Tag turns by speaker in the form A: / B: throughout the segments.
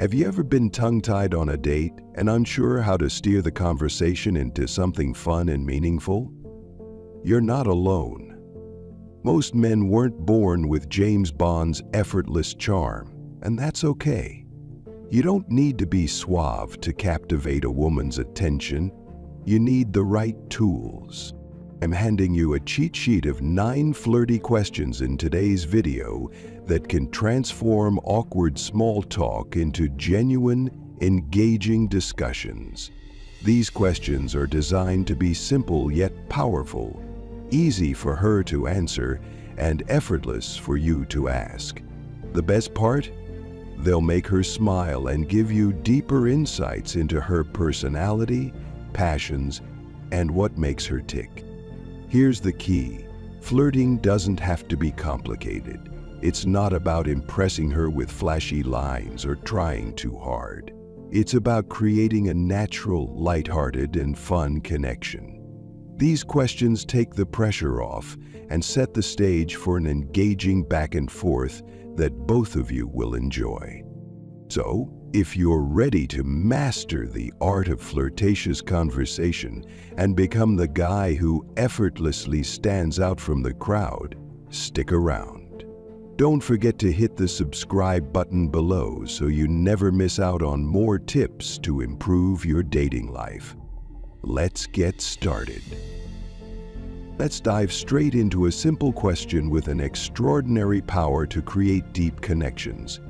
A: Have you ever been tongue-tied on a date and unsure how to steer the conversation into something fun and meaningful? You're not alone. Most men weren't born with James Bond's effortless charm, and that's okay. You don't need to be suave to captivate a woman's attention. You need the right tools. I'm handing you a cheat sheet of 9 flirty questions in today's video that can transform awkward small talk into genuine, engaging discussions. These questions are designed to be simple yet powerful, easy for her to answer, and effortless for you to ask. The best part? They'll make her smile and give you deeper insights into her personality, passions, and what makes her tick. Here's the key. Flirting doesn't have to be complicated. It's not about impressing her with flashy lines or trying too hard. It's about creating a natural, lighthearted, and fun connection. These questions take the pressure off and set the stage for an engaging back and forth that both of you will enjoy. So, if you're ready to master the art of flirtatious conversation and become the guy who effortlessly stands out from the crowd, stick around. Don't forget to hit the subscribe button below so you never miss out on more tips to improve your dating life. Let's get started. Let's dive straight into a simple question with an extraordinary power to create deep connections.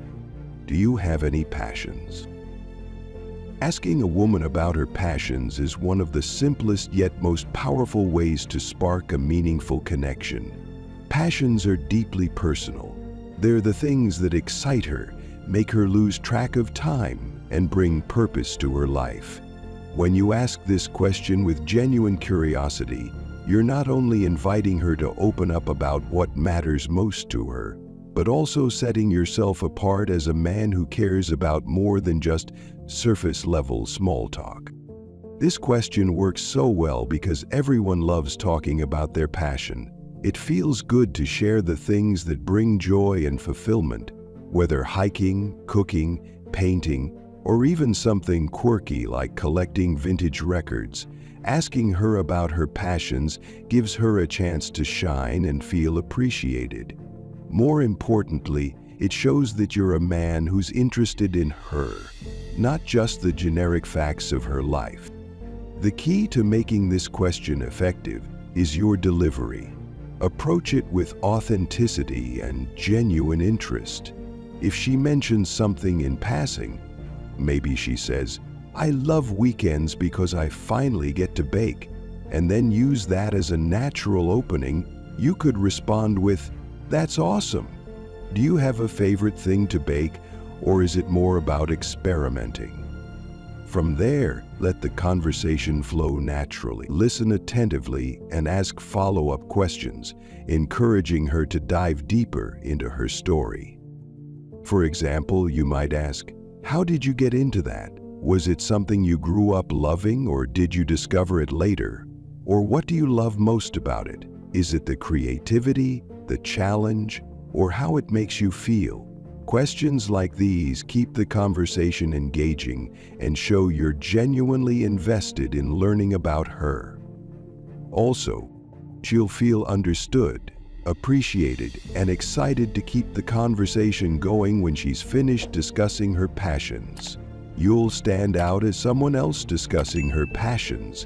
A: Do you have any passions? Asking a woman about her passions is one of the simplest yet most powerful ways to spark a meaningful connection. Passions are deeply personal. They're the things that excite her, make her lose track of time, and bring purpose to her life. When you ask this question with genuine curiosity, you're not only inviting her to open up about what matters most to her, but also setting yourself apart as a man who cares about more than just surface-level small talk. This question works so well because everyone loves talking about their passion. It feels good to share the things that bring joy and fulfillment, whether hiking, cooking, painting, or even something quirky like collecting vintage records. Asking her about her passions gives her a chance to shine and feel appreciated. More importantly, it shows that you're a man who's interested in her, not just the generic facts of her life. The key to making this question effective is your delivery. Approach it with authenticity and genuine interest. If she mentions something in passing, maybe she says, "I love weekends because I finally get to bake," and then use that as a natural opening, you could respond with, "That's awesome. Do you have a favorite thing to bake, or is it more about experimenting?" From there, let the conversation flow naturally. Listen attentively and ask follow-up questions, encouraging her to dive deeper into her story. For example, you might ask, "How did you get into that? Was it something you grew up loving, or did you discover it later? Or what do you love most about it? Is it the creativity, the challenge, or how it makes you feel?" Questions like these keep the conversation engaging and show you're genuinely invested in learning about her. Also, she'll feel understood, appreciated, and excited to keep the conversation going when she's finished discussing her passions. You'll stand out as someone else discussing her passions,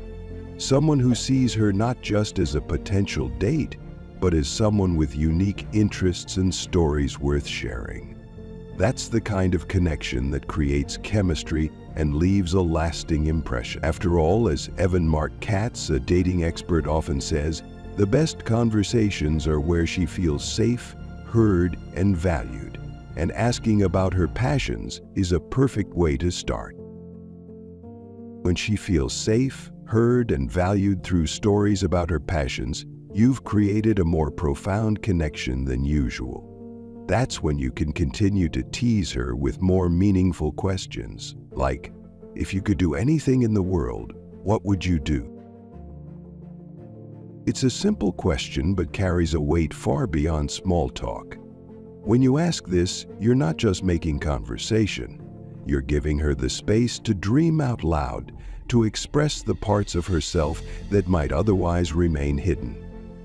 A: someone who sees her not just as a potential date, but as someone with unique interests and stories worth sharing. That's the kind of connection that creates chemistry and leaves a lasting impression. After all, as Evan Mark Katz, a dating expert, often says, the best conversations are where she feels safe, heard, and valued. And asking about her passions is a perfect way to start. When she feels safe, heard, and valued through stories about her passions, you've created a more profound connection than usual. That's when you can continue to tease her with more meaningful questions, like, "If you could do anything in the world, what would you do?" It's a simple question but carries a weight far beyond small talk. When you ask this, you're not just making conversation. You're giving her the space to dream out loud, to express the parts of herself that might otherwise remain hidden.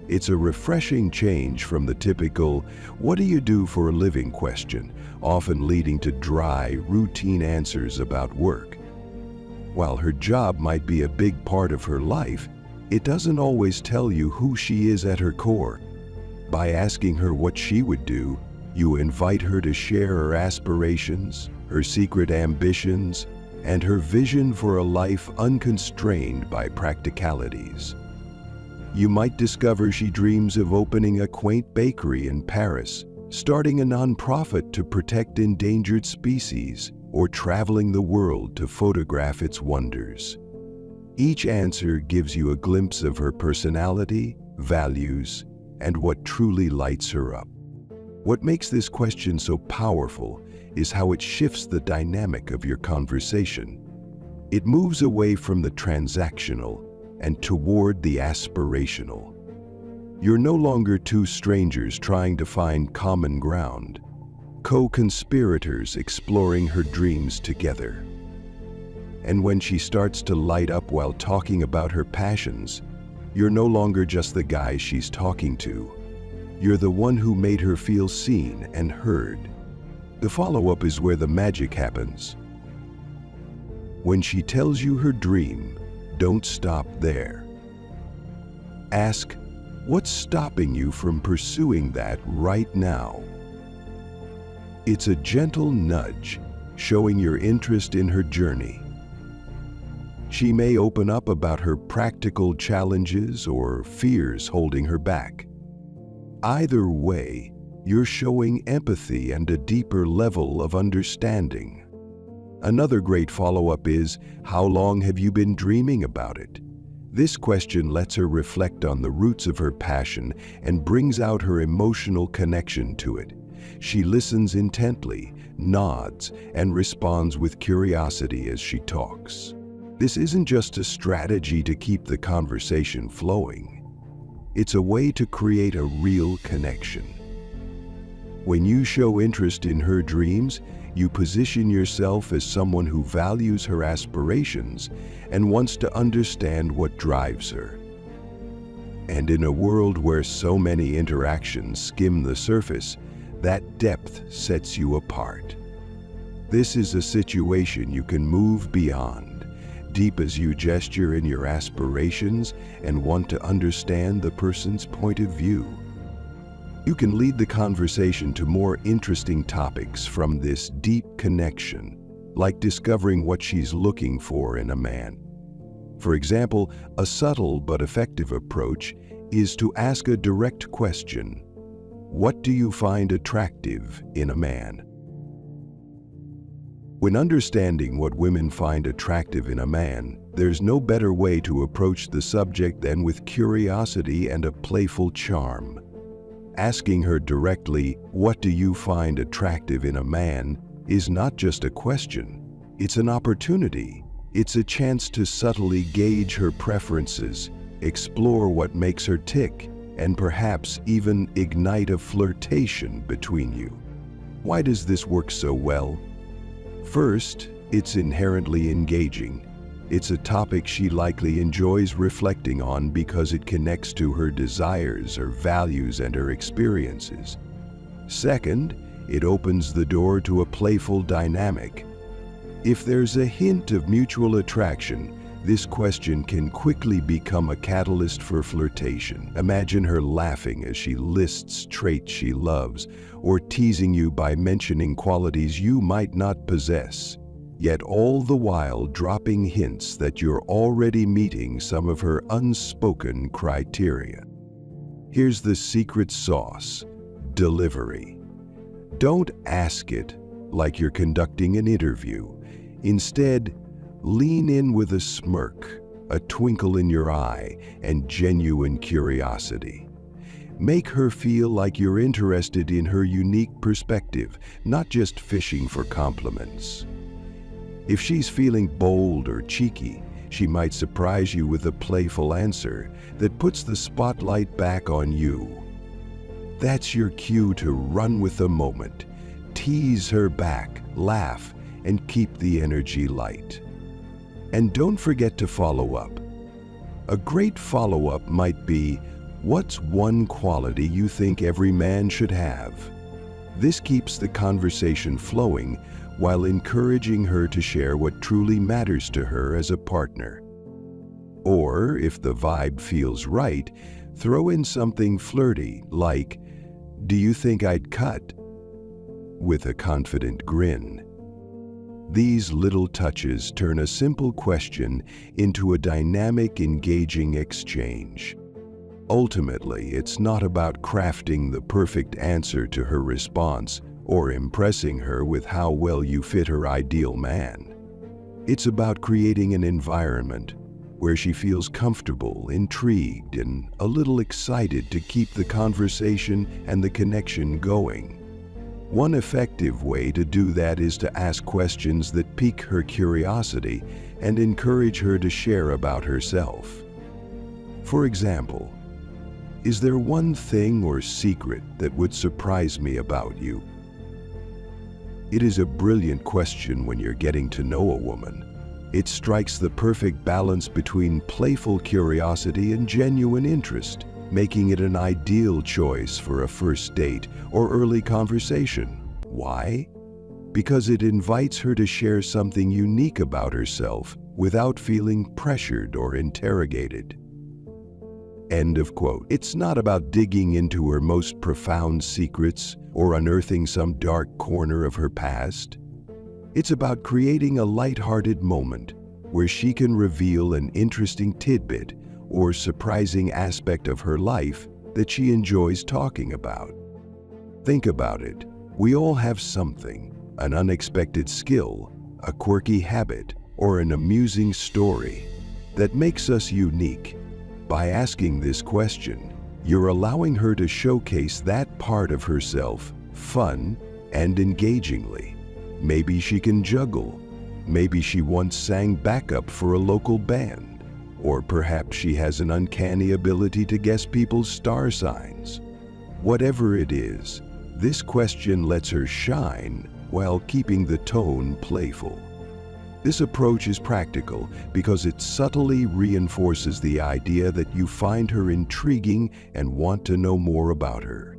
A: It's a refreshing change from the typical, "What do you do for a living?" question, often leading to dry, routine answers about work. While her job might be a big part of her life, it doesn't always tell you who she is at her core. By asking her what she would do, you invite her to share her aspirations, her secret ambitions, and her vision for a life unconstrained by practicalities. You might discover she dreams of opening a quaint bakery in Paris, starting a nonprofit to protect endangered species, or traveling the world to photograph its wonders. Each answer gives you a glimpse of her personality, values, and what truly lights her up. What makes this question so powerful is how it shifts the dynamic of your conversation. It moves away from the transactional and toward the aspirational. You're no longer two strangers trying to find common ground, co-conspirators exploring her dreams together. And when she starts to light up while talking about her passions, you're no longer just the guy she's talking to. You're the one who made her feel seen and heard. The follow-up is where the magic happens. When she tells you her dream, don't stop there. Ask, what's stopping you from pursuing that right now? It's a gentle nudge, showing your interest in her journey. She may open up about her practical challenges or fears holding her back. Either way, you're showing empathy and a deeper level of understanding. Another great follow-up is, how long have you been dreaming about it? This question lets her reflect on the roots of her passion and brings out her emotional connection to it. She listens intently, nods, and responds with curiosity as she talks. This isn't just a strategy to keep the conversation flowing. It's a way to create a real connection. When you show interest in her dreams, you position yourself as someone who values her aspirations and wants to understand what drives her. And in a world where so many interactions skim the surface, that depth sets you apart. This is a situation you can move beyond, deep as you gesture in your aspirations and want to understand the person's point of view. You can lead the conversation to more interesting topics from this deep connection, like discovering what she's looking for in a man. For example, a subtle but effective approach is to ask a direct question. What do you find attractive in a man? When understanding what women find attractive in a man, there's no better way to approach the subject than with curiosity and a playful charm. Asking her directly, "What do you find attractive in a man?" is not just a question, it's an opportunity. It's a chance to subtly gauge her preferences, explore what makes her tick, and perhaps even ignite a flirtation between you. Why does this work so well? First, it's inherently engaging. It's a topic she likely enjoys reflecting on because it connects to her desires, her values, and her experiences. Second, it opens the door to a playful dynamic. If there's a hint of mutual attraction, this question can quickly become a catalyst for flirtation. Imagine her laughing as she lists traits she loves, or teasing you by mentioning qualities you might not possess, yet all the while dropping hints that you're already meeting some of her unspoken criteria. Here's the secret sauce: delivery. Don't ask it like you're conducting an interview. Instead, lean in with a smirk, a twinkle in your eye, and genuine curiosity. Make her feel like you're interested in her unique perspective, not just fishing for compliments. If she's feeling bold or cheeky, she might surprise you with a playful answer that puts the spotlight back on you. That's your cue to run with the moment. Tease her back, laugh, and keep the energy light. And don't forget to follow up. A great follow-up might be, what's one quality you think every man should have? This keeps the conversation flowing while encouraging her to share what truly matters to her as a partner. Or, if the vibe feels right, throw in something flirty like, "Do you think I'd cut?" with a confident grin. These little touches turn a simple question into a dynamic, engaging exchange. Ultimately, it's not about crafting the perfect answer to her response or impressing her with how well you fit her ideal man. It's about creating an environment where she feels comfortable, intrigued, and a little excited to keep the conversation and the connection going. One effective way to do that is to ask questions that pique her curiosity and encourage her to share about herself. For example, is there one thing or secret that would surprise me about you? It is a brilliant question when you're getting to know a woman. It strikes the perfect balance between playful curiosity and genuine interest, making it an ideal choice for a first date or early conversation. Why? Because it invites her to share something unique about herself without feeling pressured or interrogated. End of quote. It's not about digging into her most profound secrets or unearthing some dark corner of her past. It's about creating a light-hearted moment where she can reveal an interesting tidbit or surprising aspect of her life that she enjoys talking about. Think about it. We all have something, an unexpected skill, a quirky habit, or an amusing story that makes us unique. By asking this question, you're allowing her to showcase that part of herself, fun and engagingly. Maybe she can juggle. Maybe she once sang backup for a local band. Or perhaps she has an uncanny ability to guess people's star signs. Whatever it is, this question lets her shine while keeping the tone playful. This approach is practical because it subtly reinforces the idea that you find her intriguing and want to know more about her.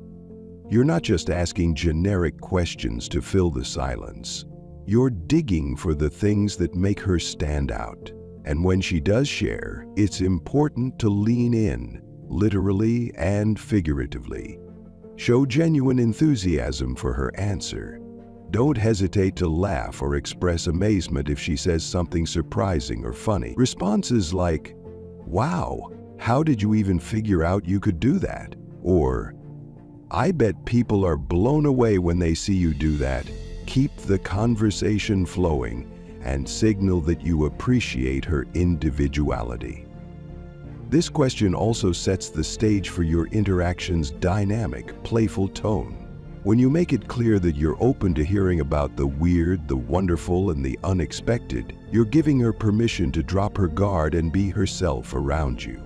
A: You're not just asking generic questions to fill the silence. You're digging for the things that make her stand out. And when she does share, it's important to lean in, literally and figuratively. Show genuine enthusiasm for her answer. Don't hesitate to laugh or express amazement if she says something surprising or funny. Responses like, "Wow, how did you even figure out you could do that?" Or, "I bet people are blown away when they see you do that." Keep the conversation flowing and signal that you appreciate her individuality. This question also sets the stage for your interaction's dynamic, playful tone. When you make it clear that you're open to hearing about the weird, the wonderful, and the unexpected, you're giving her permission to drop her guard and be herself around you.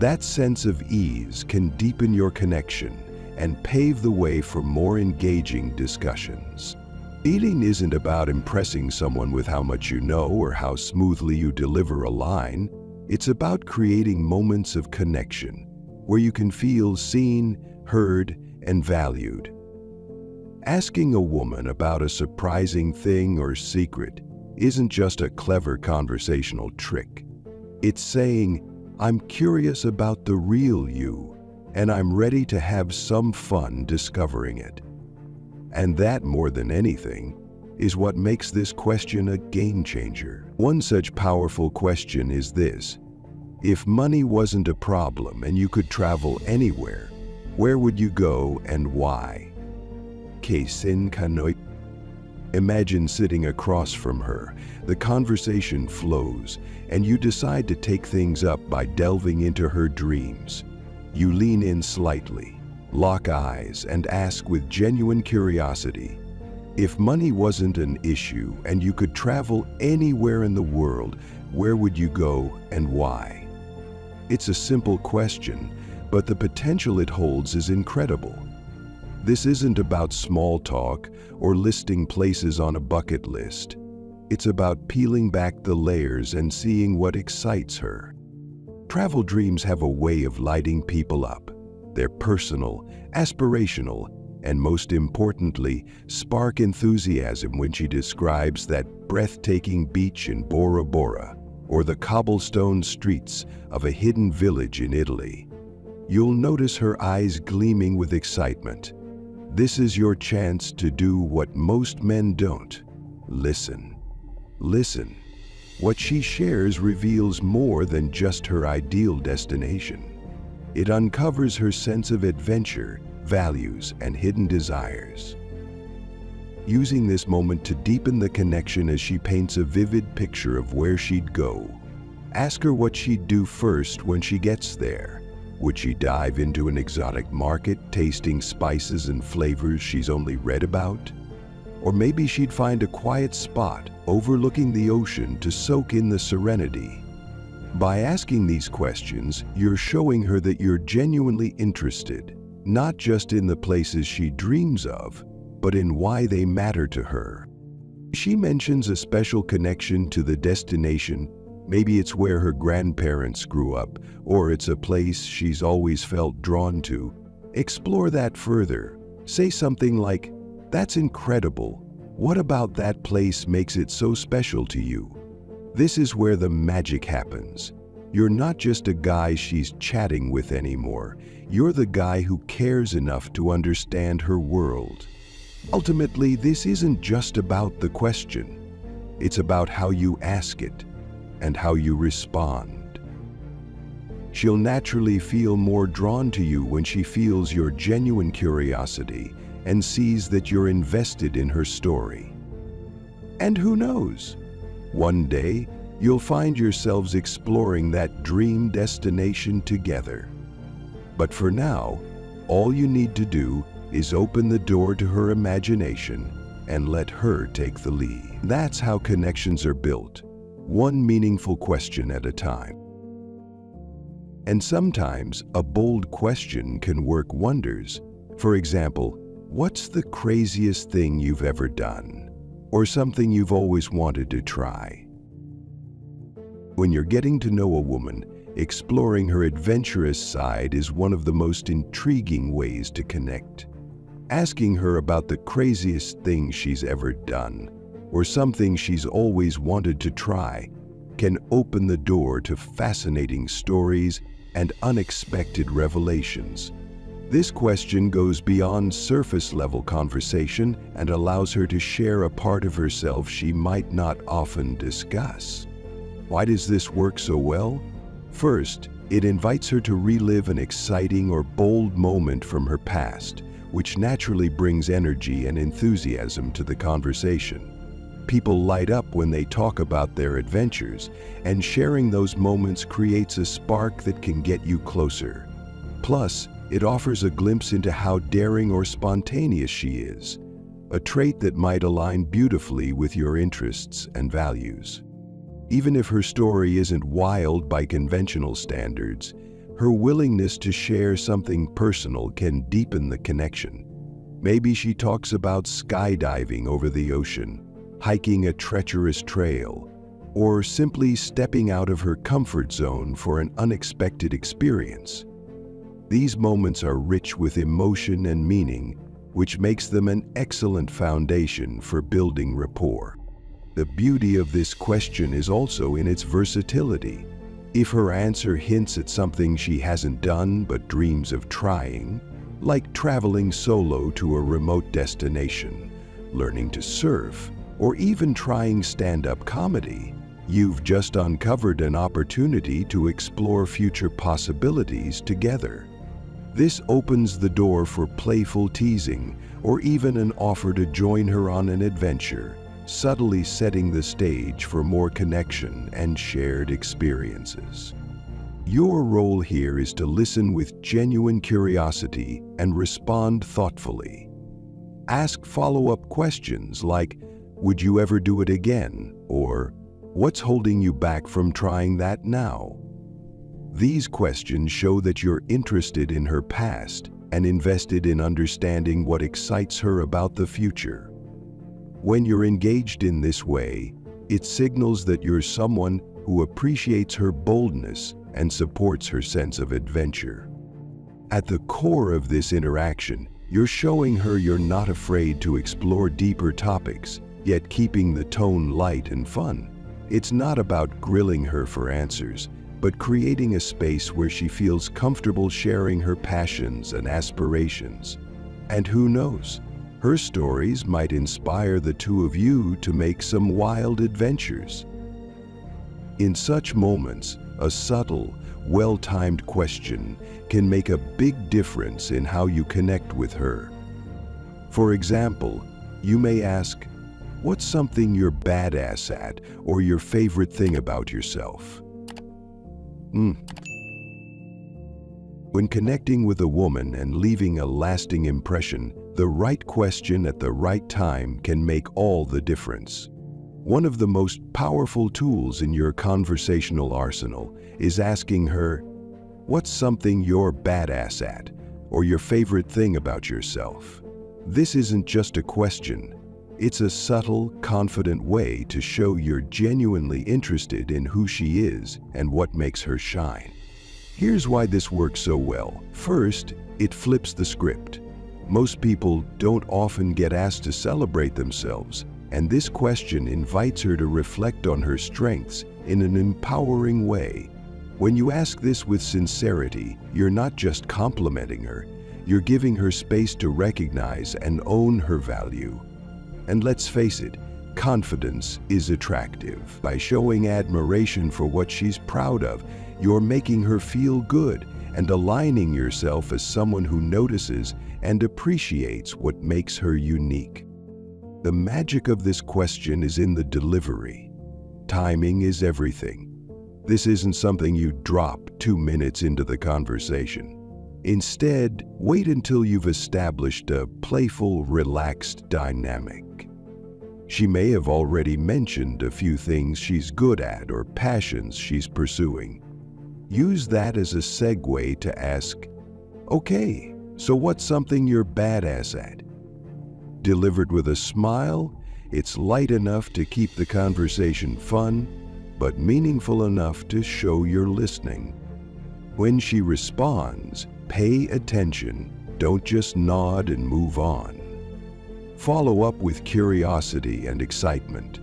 A: That sense of ease can deepen your connection and pave the way for more engaging discussions. Dating isn't about impressing someone with how much you know or how smoothly you deliver a line. It's about creating moments of connection where you can feel seen, heard, and valued. Asking a woman about a surprising thing or secret isn't just a clever conversational trick. It's saying, "I'm curious about the real you, and I'm ready to have some fun discovering it." And that, more than anything, is what makes this question a game changer. One such powerful question is this: if money wasn't a problem and you could travel anywhere, where would you go and why? Imagine sitting across from her, the conversation flows, and you decide to take things up by delving into her dreams. You lean in slightly, lock eyes, and ask with genuine curiosity, if money wasn't an issue and you could travel anywhere in the world, where would you go and why? It's a simple question, but the potential it holds is incredible. This isn't about small talk or listing places on a bucket list. It's about peeling back the layers and seeing what excites her. Travel dreams have a way of lighting people up. They're personal, aspirational, and most importantly, spark enthusiasm when she describes that breathtaking beach in Bora Bora or the cobblestone streets of a hidden village in Italy. You'll notice her eyes gleaming with excitement. This is your chance to do what most men don't. Listen. Listen. What she shares reveals more than just her ideal destination. It uncovers her sense of adventure, values, and hidden desires. Using this moment to deepen the connection as she paints a vivid picture of where she'd go. Ask her what she'd do first when she gets there. Would she dive into an exotic market, tasting spices and flavors she's only read about? Or maybe she'd find a quiet spot overlooking the ocean to soak in the serenity. By asking these questions, you're showing her that you're genuinely interested, not just in the places she dreams of, but in why they matter to her. She mentions a special connection to the destination. Maybe it's where her grandparents grew up, or it's a place she's always felt drawn to. Explore that further. Say something like, "That's incredible. What about that place makes it so special to you?" This is where the magic happens. You're not just a guy she's chatting with anymore. You're the guy who cares enough to understand her world. Ultimately, this isn't just about the question. It's about how you ask it and how you respond. She'll naturally feel more drawn to you when she feels your genuine curiosity and sees that you're invested in her story. And who knows? One day, you'll find yourselves exploring that dream destination together. But for now, all you need to do is open the door to her imagination and let her take the lead. That's how connections are built, one meaningful question at a time. And sometimes a bold question can work wonders. For example, what's the craziest thing you've ever done? Or something you've always wanted to try? When you're getting to know a woman, exploring her adventurous side is one of the most intriguing ways to connect. Asking her about the craziest thing she's ever done, or something she's always wanted to try, can open the door to fascinating stories and unexpected revelations. This question goes beyond surface-level conversation and allows her to share a part of herself she might not often discuss. Why does this work so well? First, it invites her to relive an exciting or bold moment from her past, which naturally brings energy and enthusiasm to the conversation. People light up when they talk about their adventures, and sharing those moments creates a spark that can get you closer. Plus, it offers a glimpse into how daring or spontaneous she is, a trait that might align beautifully with your interests and values. Even if her story isn't wild by conventional standards, her willingness to share something personal can deepen the connection. Maybe she talks about skydiving over the ocean, hiking a treacherous trail, or simply stepping out of her comfort zone for an unexpected experience. These moments are rich with emotion and meaning, which makes them an excellent foundation for building rapport. The beauty of this question is also in its versatility. If her answer hints at something she hasn't done but dreams of trying, like traveling solo to a remote destination, learning to surf, or even trying stand-up comedy, you've just uncovered an opportunity to explore future possibilities together. This opens the door for playful teasing or even an offer to join her on an adventure, subtly setting the stage for more connection and shared experiences. Your role here is to listen with genuine curiosity and respond thoughtfully. Ask follow-up questions like, "Would you ever do it again?" or "What's holding you back from trying that now?" These questions show that you're interested in her past and invested in understanding what excites her about the future. When you're engaged in this way, It signals that you're someone who appreciates her boldness and supports her sense of adventure. At the core of this interaction, you're showing her you're not afraid to explore deeper topics, yet keeping the tone light and fun. It's not about grilling her for answers, but creating a space where she feels comfortable sharing her passions and aspirations. And who knows, her stories might inspire the two of you to make some wild adventures. In such moments, a subtle, well-timed question can make a big difference in how you connect with her. For example, you may ask, "What's something you're badass at, or your favorite thing about yourself?" When connecting with a woman and leaving a lasting impression, the right question at the right time can make all the difference. One of the most powerful tools in your conversational arsenal is asking her, "What's something you're badass at, or your favorite thing about yourself?" This isn't just a question. It's a subtle, confident way to show you're genuinely interested in who she is and what makes her shine. Here's why this works so well. First, it flips the script. Most people don't often get asked to celebrate themselves, and this question invites her to reflect on her strengths in an empowering way. When you ask this with sincerity, you're not just complimenting her, you're giving her space to recognize and own her value. And let's face it, confidence is attractive. By showing admiration for what she's proud of, you're making her feel good and aligning yourself as someone who notices and appreciates what makes her unique. The magic of this question is in the delivery. Timing is everything. This isn't something you drop 2 minutes into the conversation. Instead, wait until you've established a playful, relaxed dynamic. She may have already mentioned a few things she's good at or passions she's pursuing. Use that as a segue to ask, "Okay, so what's something you're badass at?" Delivered with a smile, it's light enough to keep the conversation fun, but meaningful enough to show you're listening. When she responds, pay attention, don't just nod and move on. Follow up with curiosity and excitement.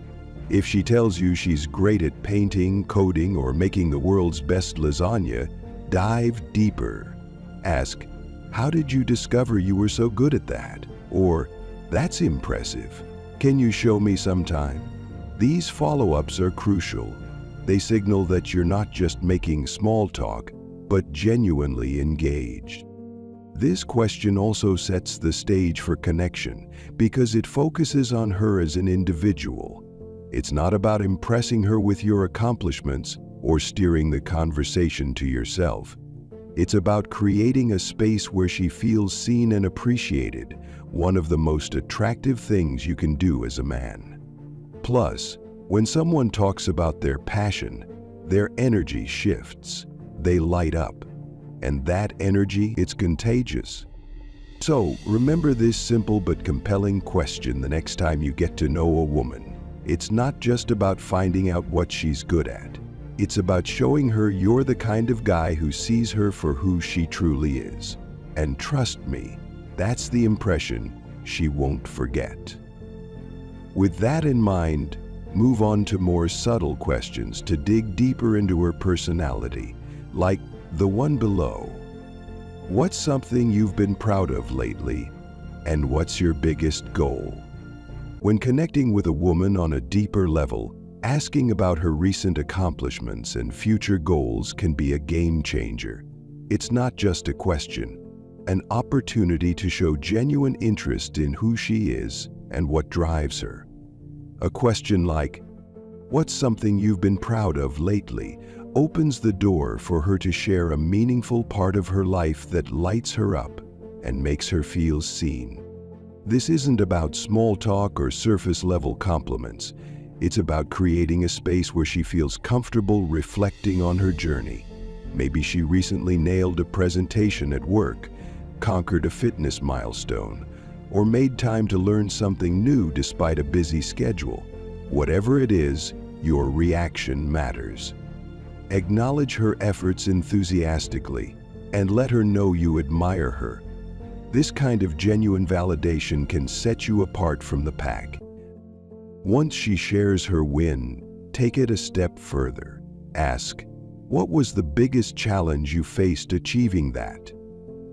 A: If she tells you she's great at painting, coding, or making the world's best lasagna, dive deeper. Ask, "How did you discover you were so good at that?" Or, "That's impressive. Can you show me sometime?" These follow-ups are crucial. They signal that you're not just making small talk, but genuinely engaged. This question also sets the stage for connection because it focuses on her as an individual. It's not about impressing her with your accomplishments or steering the conversation to yourself. It's about creating a space where she feels seen and appreciated, one of the most attractive things you can do as a man. Plus, when someone talks about their passion, their energy shifts. They light up. And that energy, it's contagious. So, remember this simple but compelling question the next time you get to know a woman. It's not just about finding out what she's good at. It's about showing her you're the kind of guy who sees her for who she truly is. And trust me, that's the impression she won't forget. With that in mind, move on to more subtle questions to dig deeper into her personality, like the one below. What's something you've been proud of lately? And what's your biggest goal? When connecting with a woman on a deeper level, asking about her recent accomplishments and future goals can be a game changer. It's not just a question, an opportunity to show genuine interest in who she is and what drives her. A question like, "What's something you've been proud of lately?" opens the door for her to share a meaningful part of her life that lights her up and makes her feel seen. This isn't about small talk or surface-level compliments. It's about creating a space where she feels comfortable reflecting on her journey. Maybe she recently nailed a presentation at work, conquered a fitness milestone, or made time to learn something new despite a busy schedule. Whatever it is, your reaction matters. Acknowledge her efforts enthusiastically and let her know you admire her. This kind of genuine validation can set you apart from the pack. Once she shares her win, take it a step further. Ask, what was the biggest challenge you faced achieving that?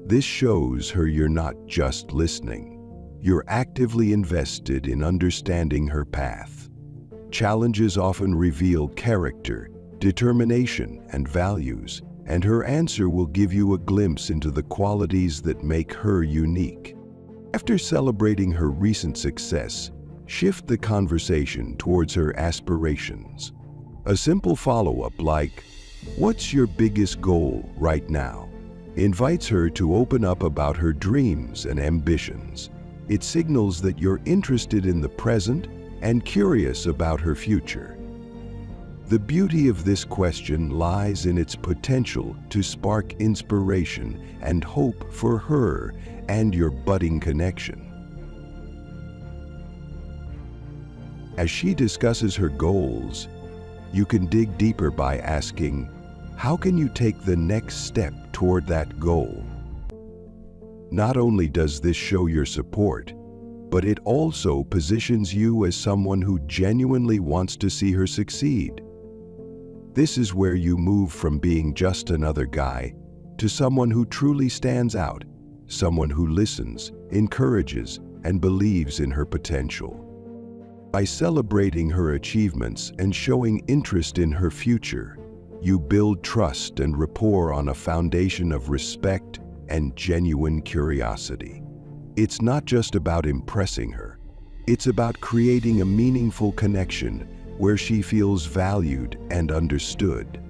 A: This shows her you're not just listening. You're actively invested in understanding her path. Challenges often reveal character, determination, and values, and her answer will give you a glimpse into the qualities that make her unique. After celebrating her recent success, shift the conversation towards her aspirations. A simple follow-up like, "What's your biggest goal right now?" invites her to open up about her dreams and ambitions. It signals that you're interested in the present and curious about her future. The beauty of this question lies in its potential to spark inspiration and hope for her and your budding connection. As she discusses her goals, you can dig deeper by asking, how can you take the next step toward that goal? Not only does this show your support, but it also positions you as someone who genuinely wants to see her succeed. This is where you move from being just another guy to someone who truly stands out, someone who listens, encourages, and believes in her potential. By celebrating her achievements and showing interest in her future, you build trust and rapport on a foundation of respect and genuine curiosity. It's not just about impressing her. It's about creating a meaningful connection where she feels valued and understood.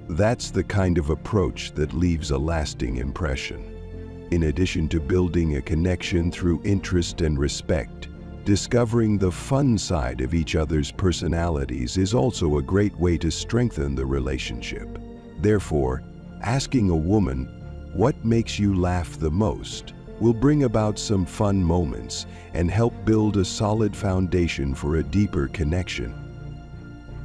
A: That's the kind of approach that leaves a lasting impression. In addition to building a connection through interest and respect, discovering the fun side of each other's personalities is also a great way to strengthen the relationship. Therefore, asking a woman, "What makes you laugh the most?" will bring about some fun moments and help build a solid foundation for a deeper connection.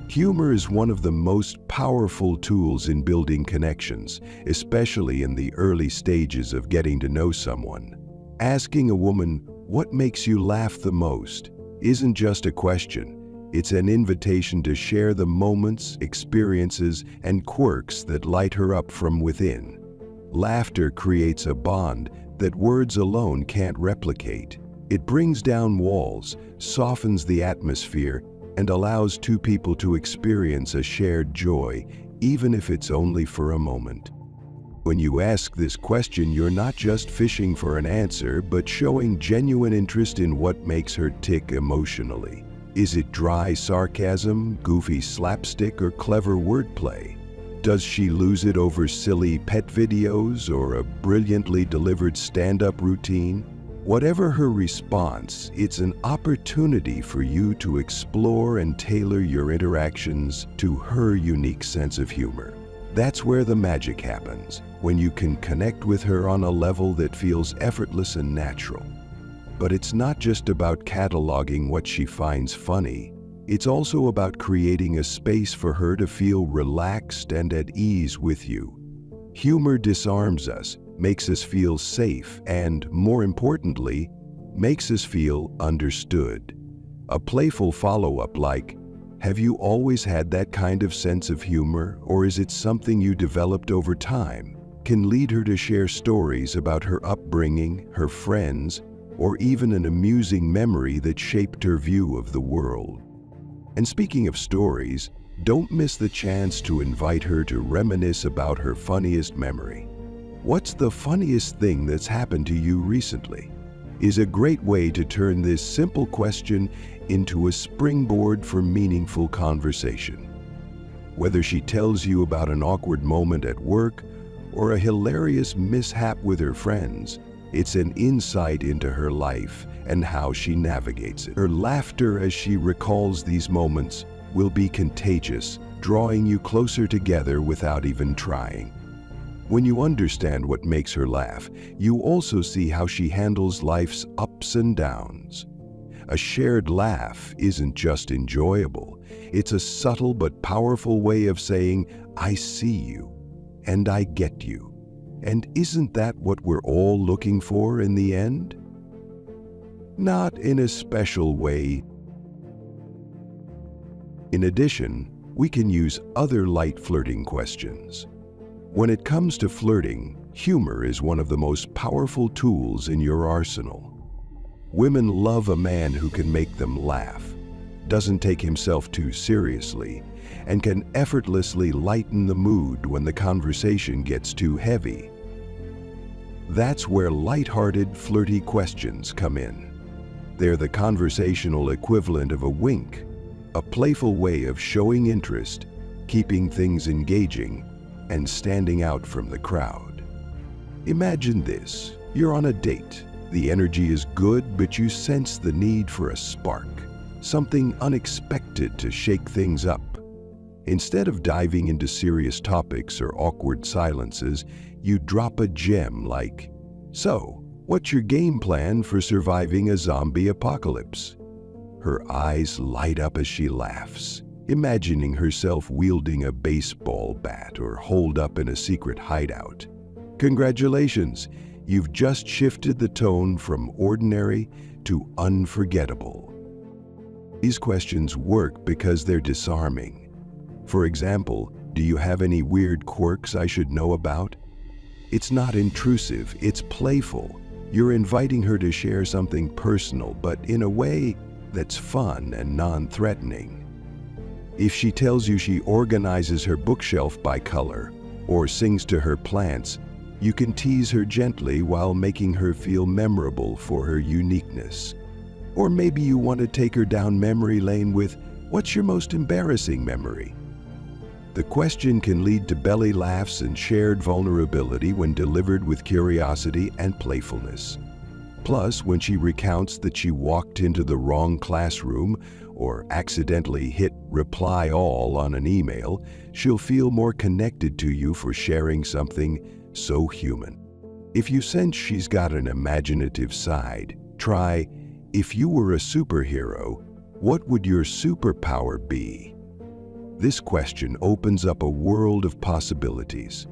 A: Humor is one of the most powerful tools in building connections, especially in the early stages of getting to know someone. Asking a woman, "What makes you laugh the most?" isn't just a question. It's an invitation to share the moments, experiences, and quirks that light her up from within. Laughter creates a bond that words alone can't replicate. It brings down walls, softens the atmosphere, and allows two people to experience a shared joy, even if it's only for a moment. When you ask this question, you're not just fishing for an answer, but showing genuine interest in what makes her tick emotionally. Is it dry sarcasm, goofy slapstick, or clever wordplay? Does she lose it over silly pet videos or a brilliantly delivered stand-up routine? Whatever her response, it's an opportunity for you to explore and tailor your interactions to her unique sense of humor. That's where the magic happens, when you can connect with her on a level that feels effortless and natural. But it's not just about cataloging what she finds funny. It's also about creating a space for her to feel relaxed and at ease with you. Humor disarms us, makes us feel safe, and, more importantly, makes us feel understood. A playful follow-up like, "Have you always had that kind of sense of humor, or is it something you developed over time?" can lead her to share stories about her upbringing, her friends, or even an amusing memory that shaped her view of the world. And speaking of stories, don't miss the chance to invite her to reminisce about her funniest memory. "What's the funniest thing that's happened to you recently?" is a great way to turn this simple question into a springboard for meaningful conversation. Whether she tells you about an awkward moment at work or a hilarious mishap with her friends, it's an insight into her life and how she navigates it. Her laughter as she recalls these moments will be contagious, drawing you closer together without even trying. When you understand what makes her laugh, you also see how she handles life's ups and downs. A shared laugh isn't just enjoyable. It's a subtle but powerful way of saying, I see you, and I get you. And isn't that what we're all looking for in the end? Not in a special way. In addition, we can use other light flirting questions. When it comes to flirting, humor is one of the most powerful tools in your arsenal. Women love a man who can make them laugh, doesn't take himself too seriously, and can effortlessly lighten the mood when the conversation gets too heavy. That's where light-hearted, flirty questions come in. They're the conversational equivalent of a wink, a playful way of showing interest, keeping things engaging, and standing out from the crowd. Imagine this. You're on a date. The energy is good, but you sense the need for a spark, something unexpected to shake things up. Instead of diving into serious topics or awkward silences, you drop a gem like, "So, what's your game plan for surviving a zombie apocalypse?" Her eyes light up as she laughs, imagining herself wielding a baseball bat or holed up in a secret hideout. Congratulations, you've just shifted the tone from ordinary to unforgettable. These questions work because they're disarming. For example, do you have any weird quirks I should know about? It's not intrusive, it's playful. You're inviting her to share something personal, but in a way that's fun and non-threatening. If she tells you she organizes her bookshelf by color or sings to her plants, you can tease her gently while making her feel memorable for her uniqueness. Or maybe you want to take her down memory lane with, "What's your most embarrassing memory?" The question can lead to belly laughs and shared vulnerability when delivered with curiosity and playfulness. Plus, when she recounts that she walked into the wrong classroom or accidentally hit reply all on an email, she'll feel more connected to you for sharing something so human. If you sense she's got an imaginative side, try, "If you were a superhero, what would your superpower be?" This question opens up a world of possibilities.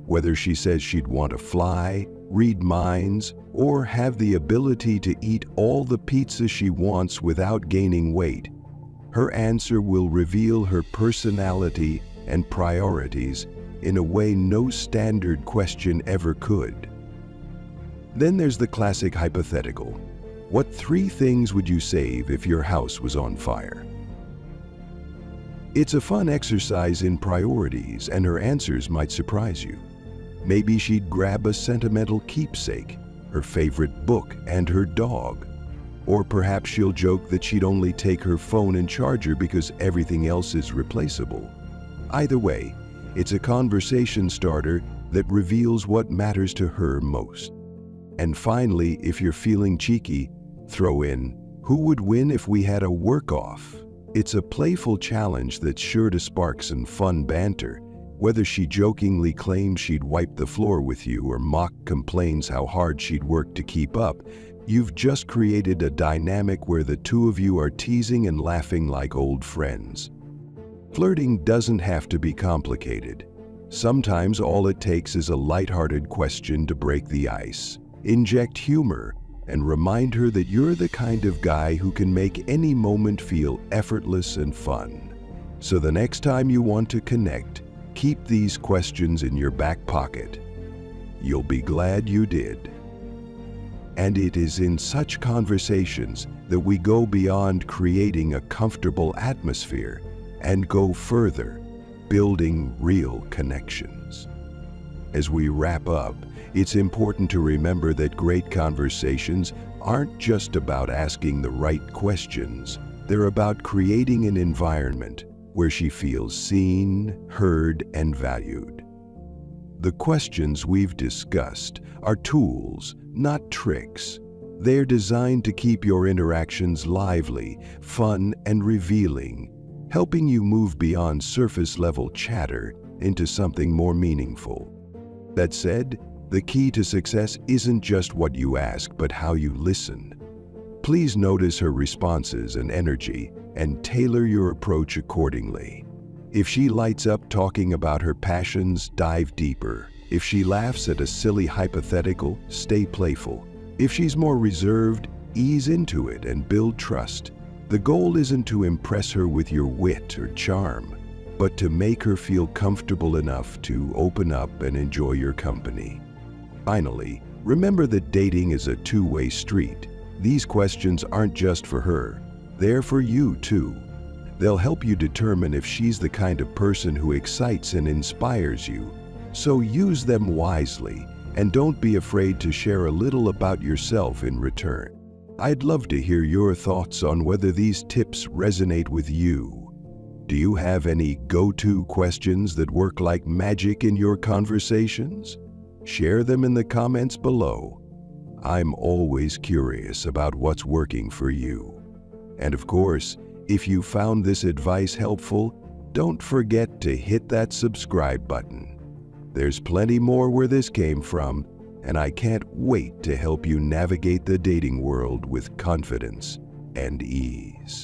A: Whether she says she'd want to fly, read minds, or have the ability to eat all the pizza she wants without gaining weight, her answer will reveal her personality and priorities in a way no standard question ever could. Then there's the classic hypothetical. What 3 things would you save if your house was on fire? It's a fun exercise in priorities, and her answers might surprise you. Maybe she'd grab a sentimental keepsake, her favorite book, and her dog. Or perhaps she'll joke that she'd only take her phone and charger because everything else is replaceable. Either way, it's a conversation starter that reveals what matters to her most. And finally, if you're feeling cheeky, throw in, "Who would win if we had a work-off?" It's a playful challenge that's sure to spark some fun banter, whether she jokingly claims she'd wipe the floor with you or mock complains how hard she'd work to keep up. You've just created a dynamic where the two of you are teasing and laughing like old friends. Flirting doesn't have to be complicated. Sometimes all it takes is a lighthearted question to break the ice, inject humor, and remind her that you're the kind of guy who can make any moment feel effortless and fun. So the next time you want to connect, keep these questions in your back pocket. You'll be glad you did. And it is in such conversations that we go beyond creating a comfortable atmosphere and go further, building real connections. As we wrap up, it's important to remember that great conversations aren't just about asking the right questions. They're about creating an environment where she feels seen, heard, and valued. The questions we've discussed are tools, not tricks. They're designed to keep your interactions lively, fun, and revealing, helping you move beyond surface-level chatter into something more meaningful. That said, the key to success isn't just what you ask, but how you listen. Please notice her responses and energy and tailor your approach accordingly. If she lights up talking about her passions, dive deeper. If she laughs at a silly hypothetical, stay playful. If she's more reserved, ease into it and build trust. The goal isn't to impress her with your wit or charm, but to make her feel comfortable enough to open up and enjoy your company. Finally, remember that dating is a two-way street. These questions aren't just for her, they're for you too. They'll help you determine if she's the kind of person who excites and inspires you. So use them wisely, and don't be afraid to share a little about yourself in return. I'd love to hear your thoughts on whether these tips resonate with you. Do you have any go-to questions that work like magic in your conversations? Share them in the comments below. I'm always curious about what's working for you. And of course, if you found this advice helpful, don't forget to hit that subscribe button. There's plenty more where this came from, and I can't wait to help you navigate the dating world with confidence and ease.